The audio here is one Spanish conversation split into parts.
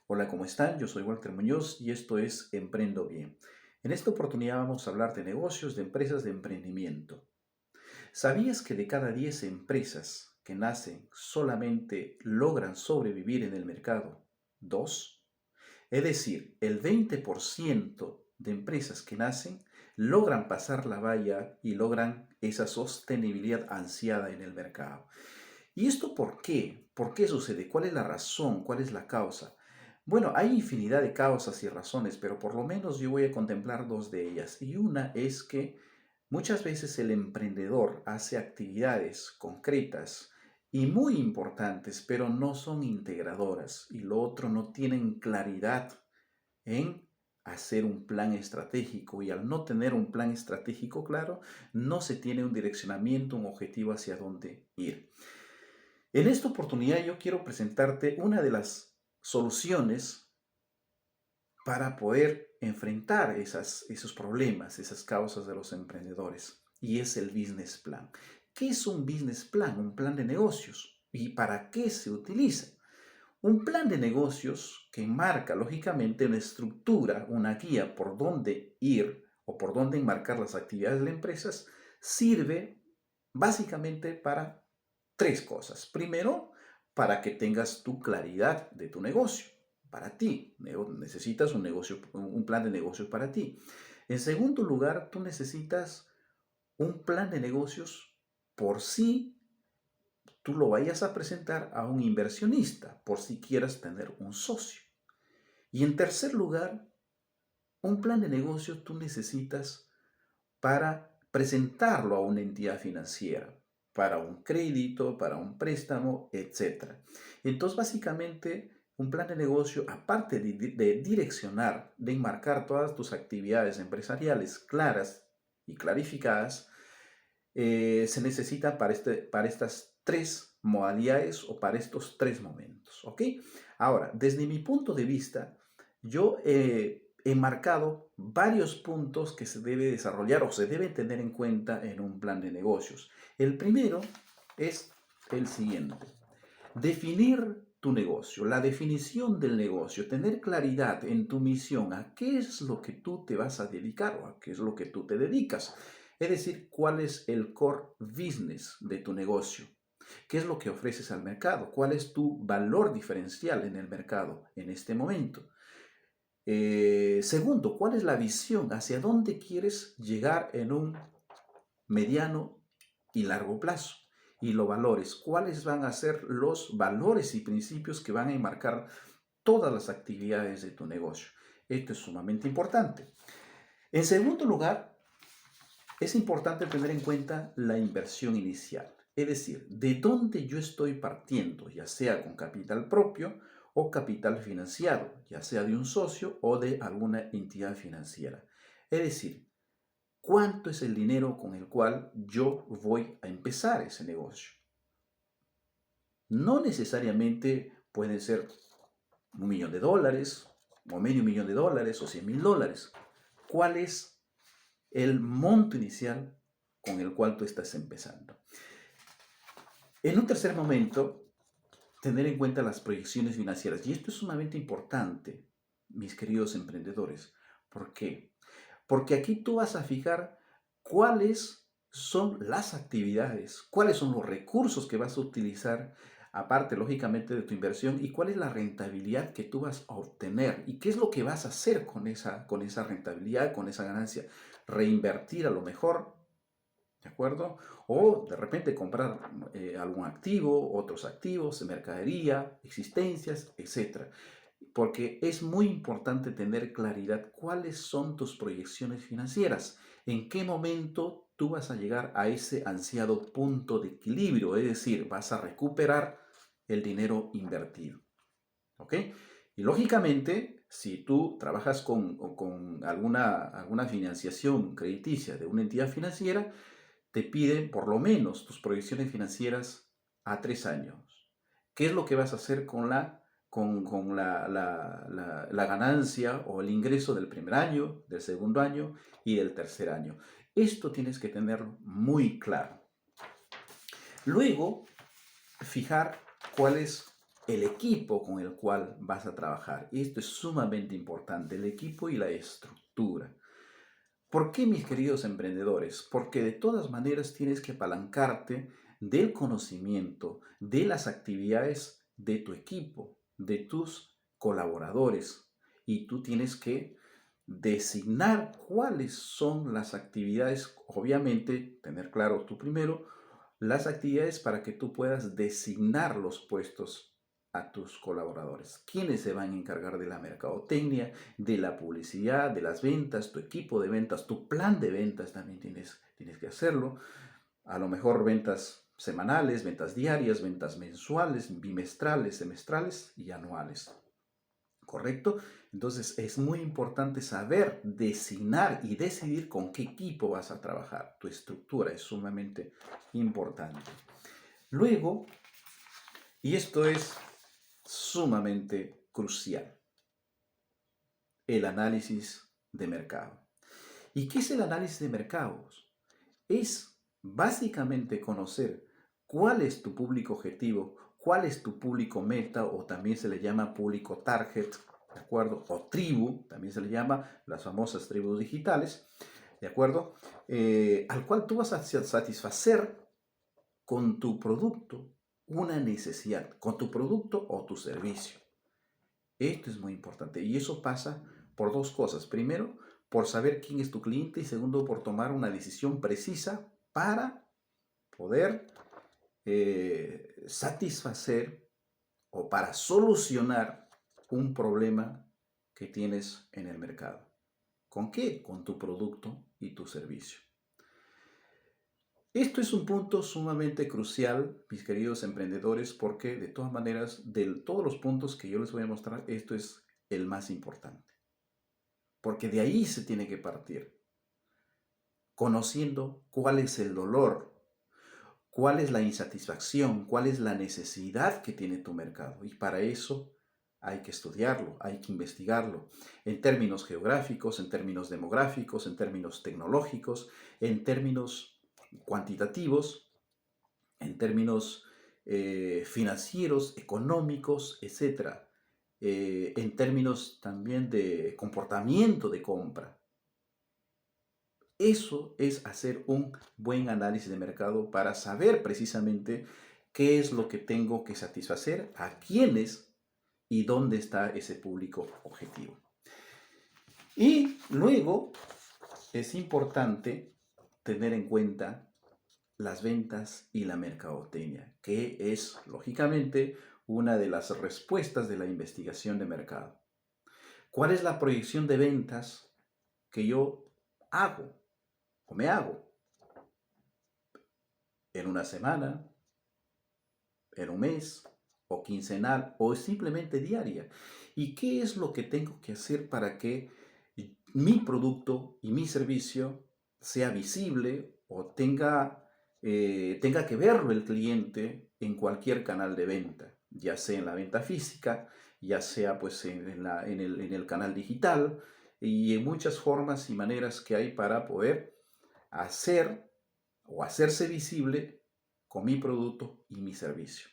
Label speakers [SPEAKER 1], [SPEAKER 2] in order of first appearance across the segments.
[SPEAKER 1] Hola, ¿cómo están? Yo soy Walter Muñoz y esto es Emprendo Bien. En esta oportunidad vamos a hablar de negocios, de empresas de emprendimiento. ¿Sabías que de cada 10 empresas que nacen solamente logran sobrevivir en el mercado 2? Es decir, el 20% de empresas que nacen logran pasar la valla y logran esa sostenibilidad ansiada en el mercado. ¿Y esto por qué? ¿Por qué sucede? ¿Cuál es la razón? ¿Cuál es la causa? Bueno, hay infinidad de causas y razones, pero por lo menos yo voy a contemplar dos de ellas. Y una es que muchas veces el emprendedor hace actividades concretas y muy importantes, pero no son integradoras. Y lo otro, no tienen claridad en hacer un plan estratégico. Y al no tener un plan estratégico claro, no se tiene un direccionamiento, un objetivo hacia dónde ir. En esta oportunidad yo quiero presentarte una de las soluciones para poder enfrentar esos problemas, esas causas de los emprendedores, y es el business plan. ¿Qué es un business plan? Un plan de negocios. ¿Y para qué se utiliza? Un plan de negocios que marca lógicamente una estructura, una guía por dónde ir o por dónde enmarcar las actividades de las empresas, sirve básicamente para tres cosas. Primero, para que tengas tu claridad de tu negocio, para ti. Necesitas un negocio, un plan de negocios para ti. En segundo lugar, tú necesitas un plan de negocios por si tú lo vayas a presentar a un inversionista, por si quieras tener un socio. Y en tercer lugar, un plan de negocios tú necesitas para presentarlo a una entidad financiera, para un crédito, para un préstamo, etcétera. Entonces, básicamente, un plan de negocio, aparte de direccionar, de enmarcar todas tus actividades empresariales claras y clarificadas, se necesita para estas tres modalidades o para estos tres momentos, ¿ok? Ahora, desde mi punto de vista, yo he marcado varios puntos que se debe desarrollar o se deben tener en cuenta en un plan de negocios. El primero es el siguiente: definir tu negocio, la definición del negocio, tener claridad en tu misión, a qué es lo que tú te vas a dedicar o a qué es lo que tú te dedicas. Es decir, cuál es el core business de tu negocio, qué es lo que ofreces al mercado, cuál es tu valor diferencial en el mercado en este momento. Segundo, ¿cuál es la visión? ¿Hacia dónde quieres llegar en un mediano y largo plazo? Y los valores, ¿cuáles van a ser los valores y principios que van a enmarcar todas las actividades de tu negocio? Esto es sumamente importante. En segundo lugar, es importante tener en cuenta la inversión inicial, es decir, de dónde yo estoy partiendo, ya sea con capital propio o capital financiado, ya sea de un socio o de alguna entidad financiera. Es decir, ¿cuánto es el dinero con el cual yo voy a empezar ese negocio? No necesariamente pueden ser $1.000.000 o $500.000 o $100.000. ¿Cuál es el monto inicial con el cual tú estás empezando? En un tercer momento, tener en cuenta las proyecciones financieras. Y esto es sumamente importante, mis queridos emprendedores. ¿Por qué? Porque aquí tú vas a fijar cuáles son las actividades, cuáles son los recursos que vas a utilizar, aparte, lógicamente, de tu inversión, y cuál es la rentabilidad que tú vas a obtener y qué es lo que vas a hacer con esa rentabilidad, con esa ganancia. Reinvertir a lo mejor, ¿de acuerdo? O de repente comprar algún activo, otros activos, mercadería, existencias, etcétera. Porque es muy importante tener claridad cuáles son tus proyecciones financieras, en qué momento tú vas a llegar a ese ansiado punto de equilibrio, es decir, vas a recuperar el dinero invertido. ¿Ok? Y lógicamente, si tú trabajas con alguna financiación crediticia de una entidad financiera, te piden por lo menos tus proyecciones financieras a 3 años. ¿Qué es lo que vas a hacer con la ganancia o el ingreso del primer año, del segundo año y del tercer año? Esto tienes que tenerlo muy claro. Luego, fijar cuál es el equipo con el cual vas a trabajar. Esto es sumamente importante, el equipo y la estructura. ¿Por qué, mis queridos emprendedores? Porque de todas maneras tienes que apalancarte del conocimiento, de las actividades de tu equipo, de tus colaboradores. Y tú tienes que designar cuáles son las actividades, obviamente, tener claro tú primero las actividades para que tú puedas designar los puestos a tus colaboradores. ¿Quiénes se van a encargar de la mercadotecnia, de la publicidad, de las ventas, tu equipo de ventas, tu plan de ventas también tienes que hacerlo? A lo mejor ventas semanales, ventas diarias, ventas mensuales, bimestrales, semestrales y anuales. ¿Correcto? Entonces es muy importante saber designar y decidir con qué equipo vas a trabajar. Tu estructura es sumamente importante. Luego, y esto es sumamente crucial, el análisis de mercado. ¿Y qué es el análisis de mercados? Es básicamente conocer cuál es tu público objetivo, cuál es tu público meta, o también se le llama público target, ¿de acuerdo? O tribu, también se le llama las famosas tribus digitales, ¿de acuerdo? Al cual tú vas a satisfacer con tu producto una necesidad, con tu producto o tu servicio. Esto es muy importante y eso pasa por dos cosas. Primero, por saber quién es tu cliente y segundo, por tomar una decisión precisa para poder satisfacer o para solucionar un problema que tienes en el mercado. ¿Con qué? Con tu producto y tu servicio. Esto es un punto sumamente crucial, mis queridos emprendedores, porque de todas maneras, de todos los puntos que yo les voy a mostrar, esto es el más importante. Porque de ahí se tiene que partir, conociendo cuál es el dolor, cuál es la insatisfacción, cuál es la necesidad que tiene tu mercado. Y para eso hay que estudiarlo, hay que investigarlo, en términos geográficos, en términos demográficos, en términos tecnológicos, en términos cuantitativos, en términos financieros, económicos, etcétera, en términos también de comportamiento de compra. Eso es hacer un buen análisis de mercado para saber precisamente qué es lo que tengo que satisfacer, a quiénes y dónde está ese público objetivo. Y luego es importante tener en cuenta las ventas y la mercadotecnia, que es, lógicamente, una de las respuestas de la investigación de mercado. ¿Cuál es la proyección de ventas que yo hago o me hago en una semana, en un mes, o quincenal, o simplemente diaria? ¿Y qué es lo que tengo que hacer para que mi producto y mi servicio sea visible o tenga que verlo el cliente en cualquier canal de venta, ya sea en la venta física, ya sea pues en el canal digital y en muchas formas y maneras que hay para poder hacer o hacerse visible con mi producto y mi servicio?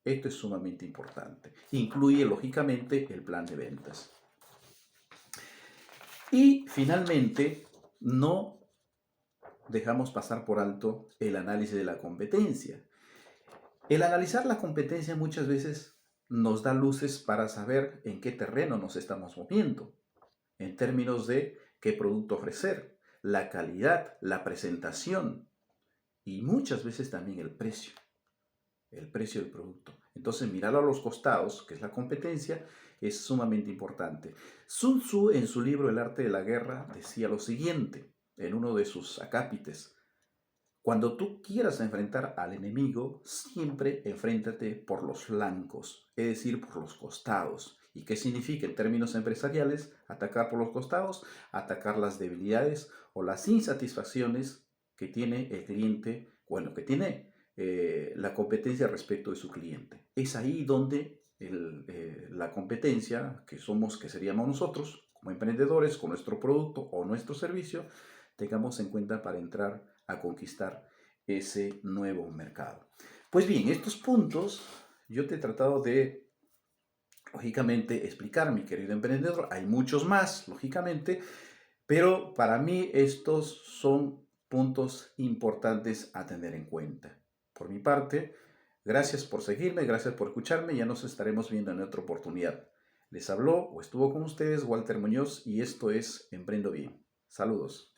[SPEAKER 1] Esto es sumamente importante. Incluye lógicamente el plan de ventas. Y finalmente, no dejamos pasar por alto el análisis de la competencia. El analizar la competencia muchas veces nos da luces para saber en qué terreno nos estamos moviendo, en términos de qué producto ofrecer, la calidad, la presentación y muchas veces también el precio del producto. Entonces, mirar a los costados, que es la competencia, es sumamente importante. Sun Tzu, en su libro El arte de la guerra, decía lo siguiente, en uno de sus acápites: cuando tú quieras enfrentar al enemigo, siempre enfréntate por los flancos, es decir, por los costados. ¿Y qué significa en términos empresariales atacar por los costados? Atacar las debilidades o las insatisfacciones que tiene el cliente, bueno, que tiene la competencia respecto de su cliente. Es ahí donde la competencia, que seríamos nosotros, como emprendedores, con nuestro producto o nuestro servicio, tengamos en cuenta para entrar a conquistar ese nuevo mercado. Pues bien, estos puntos yo te he tratado de lógicamente, explicar, mi querido emprendedor. Hay muchos más, lógicamente, pero para mí estos son puntos importantes a tener en cuenta. Por mi parte, gracias por seguirme, gracias por escucharme. Ya nos estaremos viendo en otra oportunidad. Les habló o estuvo con ustedes Walter Muñoz y esto es Emprendo Bien. Saludos.